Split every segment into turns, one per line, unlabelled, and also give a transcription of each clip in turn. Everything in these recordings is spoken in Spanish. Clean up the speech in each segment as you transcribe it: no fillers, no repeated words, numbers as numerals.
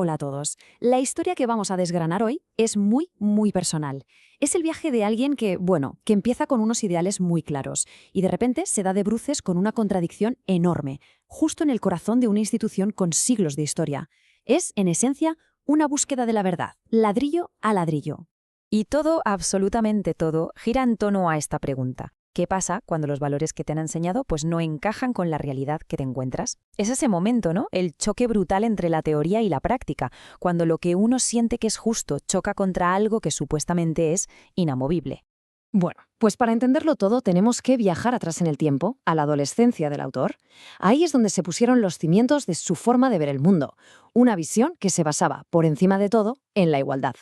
Hola a todos. La historia que vamos a desgranar hoy es muy personal. Es el viaje de alguien que empieza con unos ideales muy claros y de repente se da de bruces con una contradicción enorme, justo en el corazón de una institución con siglos de historia. Es, en esencia, una búsqueda de la verdad, ladrillo a ladrillo.
Y todo, absolutamente todo, gira en torno a esta pregunta. ¿Qué pasa cuando los valores que te han enseñado pues no encajan con la realidad que te encuentras? Es ese momento, ¿no? El choque brutal entre la teoría y la práctica, cuando lo que uno siente que es justo choca contra algo que supuestamente es inamovible.
Bueno, pues para entenderlo todo tenemos que viajar atrás en el tiempo, a la adolescencia del autor. Ahí es donde se pusieron los cimientos de su forma de ver el mundo, una visión que se basaba, por encima de todo, en la igualdad.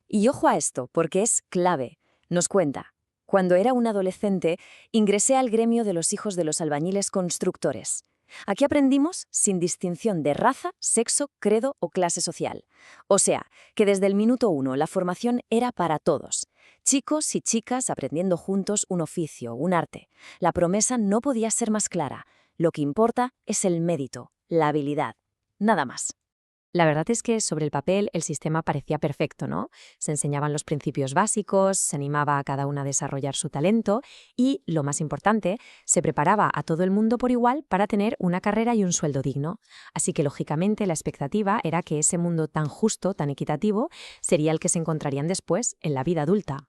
Y ojo a esto, porque es clave. Nos cuenta. Cuando era un adolescente, ingresé al gremio de los hijos de los albañiles constructores. Aquí aprendimos sin distinción de raza, sexo, credo o clase social. O sea, que desde el minuto uno la formación era para todos. Chicos y chicas aprendiendo juntos un oficio, un arte. La promesa no podía ser más clara. Lo que importa es el mérito, la habilidad. Nada más. La verdad es que sobre el papel el sistema parecía perfecto, ¿no? Se enseñaban los principios básicos, se animaba a cada una a desarrollar su talento y, lo más importante, se preparaba a todo el mundo por igual para tener una carrera y un sueldo digno. Así que, lógicamente, la expectativa era que ese mundo tan justo, tan equitativo, sería el que se encontrarían después en la vida adulta.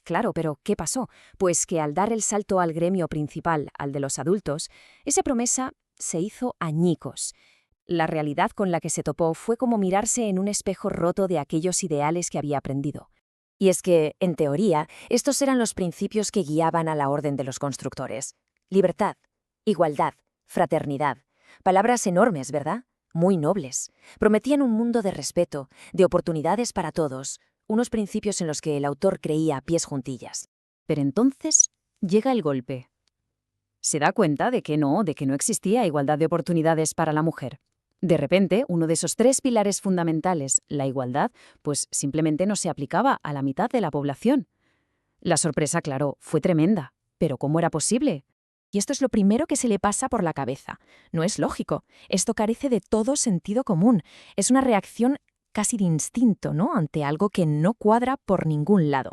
Claro, pero ¿qué pasó? Pues que al dar el salto al gremio principal, al de los adultos, esa promesa se hizo añicos. La realidad con la que se topó fue como mirarse en un espejo roto de aquellos ideales que había aprendido. Y es que, en teoría, estos eran los principios que guiaban a la orden de los constructores. Libertad, igualdad, fraternidad. Palabras enormes, ¿verdad? Muy nobles. Prometían un mundo de respeto, de oportunidades para todos, unos principios en los que el autor creía a pies juntillas. Pero entonces llega el golpe. Se da cuenta de que no existía igualdad de oportunidades para la mujer. De repente, uno de esos tres pilares fundamentales, la igualdad, pues simplemente no se aplicaba a la mitad de la población. La sorpresa, claro, fue tremenda. ¿Pero cómo era posible? Y esto es lo primero que se le pasa por la cabeza. No es lógico. Esto carece de todo sentido común. Es una reacción casi de instinto, ¿no? Ante algo que no cuadra por ningún lado.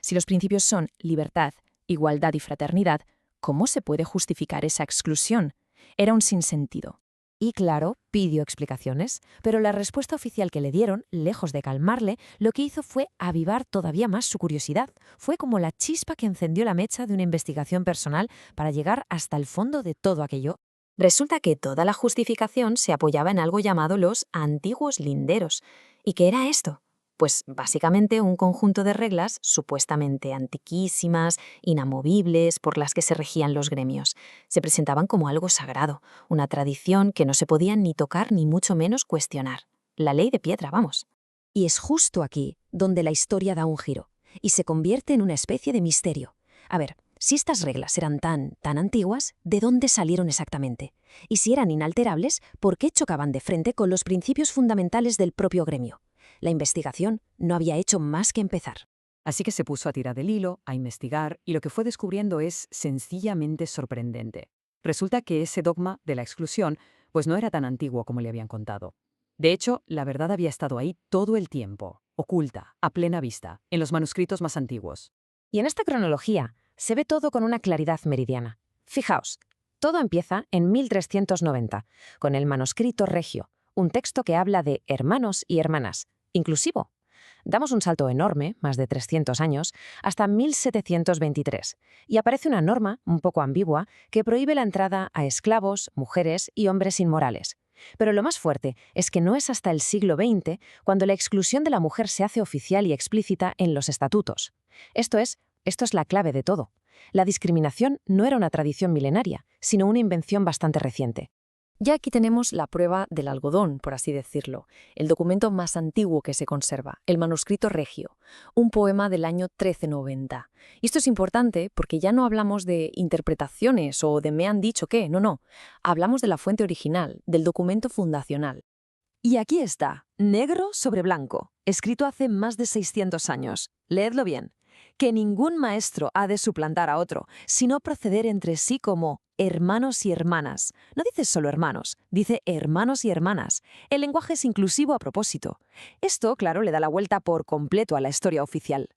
Si los principios son libertad, igualdad y fraternidad, ¿cómo se puede justificar esa exclusión? Era un sinsentido. Y claro, pidió explicaciones, pero la respuesta oficial que le dieron, lejos de calmarle, lo que hizo fue avivar todavía más su curiosidad. Fue como la chispa que encendió la mecha de una investigación personal para llegar hasta el fondo de todo aquello. Resulta que toda la justificación se apoyaba en algo llamado los antiguos linderos. ¿Y qué era esto? Pues básicamente un conjunto de reglas supuestamente antiquísimas, inamovibles, por las que se regían los gremios. Se presentaban como algo sagrado, una tradición que no se podía ni tocar ni mucho menos cuestionar. La ley de piedra, vamos. Y es justo aquí donde la historia da un giro y se convierte en una especie de misterio. A ver, si estas reglas eran tan antiguas, ¿de dónde salieron exactamente? Y si eran inalterables, ¿por qué chocaban de frente con los principios fundamentales del propio gremio? La investigación no había hecho más que empezar.
Así que se puso a tirar del hilo, a investigar, y lo que fue descubriendo es sencillamente sorprendente. Resulta que ese dogma de la exclusión pues no era tan antiguo como le habían contado. De hecho, la verdad había estado ahí todo el tiempo, oculta, a plena vista, en los manuscritos más antiguos.
Y en esta cronología se ve todo con una claridad meridiana. Fijaos, todo empieza en 1390, con el manuscrito regio, un texto que habla de hermanos y hermanas, inclusivo. Damos un salto enorme, más de 300 años, hasta 1723, y aparece una norma, un poco ambigua, que prohíbe la entrada a esclavos, mujeres y hombres inmorales. Pero lo más fuerte es que no es hasta el siglo XX cuando la exclusión de la mujer se hace oficial y explícita en los estatutos. Esto es la clave de todo. La discriminación no era una tradición milenaria, sino una invención bastante reciente. Ya aquí tenemos la prueba del algodón, por así decirlo, el documento más antiguo que se conserva, el manuscrito regio, un poema del año 1390. Y esto es importante porque ya no hablamos de interpretaciones o de me han dicho qué, no. Hablamos de la fuente original, del documento fundacional.
Y aquí está, negro sobre blanco, escrito hace más de 600 años. Leedlo bien.
que ningún maestro ha de suplantar a otro, sino proceder entre sí como hermanos y hermanas. No dice solo hermanos, dice hermanos y hermanas. El lenguaje es inclusivo a propósito. Esto, claro, le da la vuelta por completo a la historia oficial.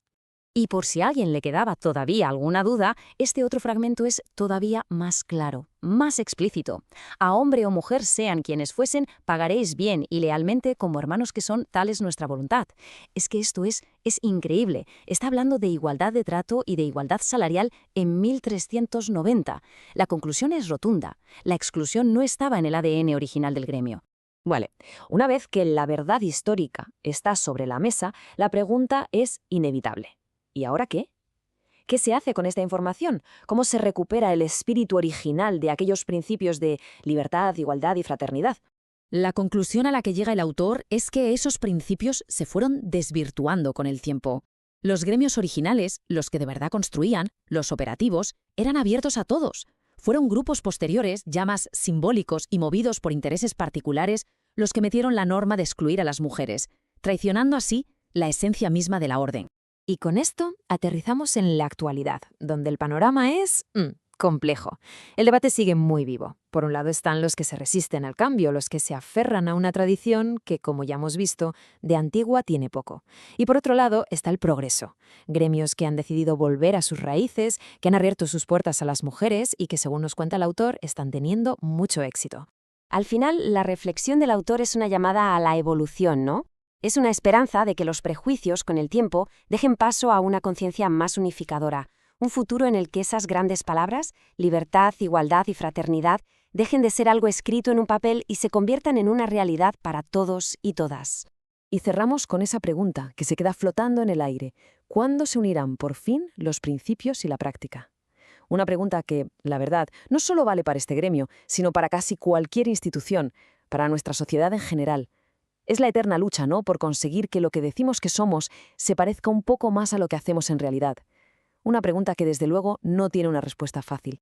Y por si a alguien le quedaba todavía alguna duda, este otro fragmento es todavía más claro, más explícito. A hombre o mujer sean quienes fuesen, pagaréis bien y lealmente como hermanos que son, tal es nuestra voluntad. Es que esto es increíble. Está hablando de igualdad de trato y de igualdad salarial en 1390. La conclusión es rotunda. La exclusión no estaba en el ADN original del gremio.
Vale, una vez que la verdad histórica está sobre la mesa, la pregunta es inevitable. ¿Y ahora qué? ¿Qué se hace con esta información? ¿Cómo se recupera el espíritu original de aquellos principios de libertad, igualdad y fraternidad?
La conclusión a la que llega el autor es que esos principios se fueron desvirtuando con el tiempo. Los gremios originales, los que de verdad construían, los operativos, eran abiertos a todos. Fueron grupos posteriores, ya más simbólicos y movidos por intereses particulares, los que metieron la norma de excluir a las mujeres, traicionando así la esencia misma de la orden.
Y con esto aterrizamos en la actualidad, donde el panorama es complejo. El debate sigue muy vivo. Por un lado están los que se resisten al cambio, los que se aferran a una tradición que, como ya hemos visto, de antigua tiene poco. Y por otro lado está el progreso. Gremios que han decidido volver a sus raíces, que han abierto sus puertas a las mujeres y que, según nos cuenta el autor, están teniendo mucho éxito. Al final, la reflexión del autor es una llamada a la evolución, ¿no? Es una esperanza de que los prejuicios, con el tiempo, dejen paso a una conciencia más unificadora, un futuro en el que esas grandes palabras, libertad, igualdad y fraternidad, dejen de ser algo escrito en un papel y se conviertan en una realidad para todos y todas. Y cerramos con esa pregunta que se queda flotando en el aire. ¿Cuándo se unirán por fin los principios y la práctica? Una pregunta que, la verdad, no solo vale para este gremio, sino para casi cualquier institución, para nuestra sociedad en general. Es la eterna lucha, ¿no?, por conseguir que lo que decimos que somos se parezca un poco más a lo que hacemos en realidad. Una pregunta que, desde luego, no tiene una respuesta fácil.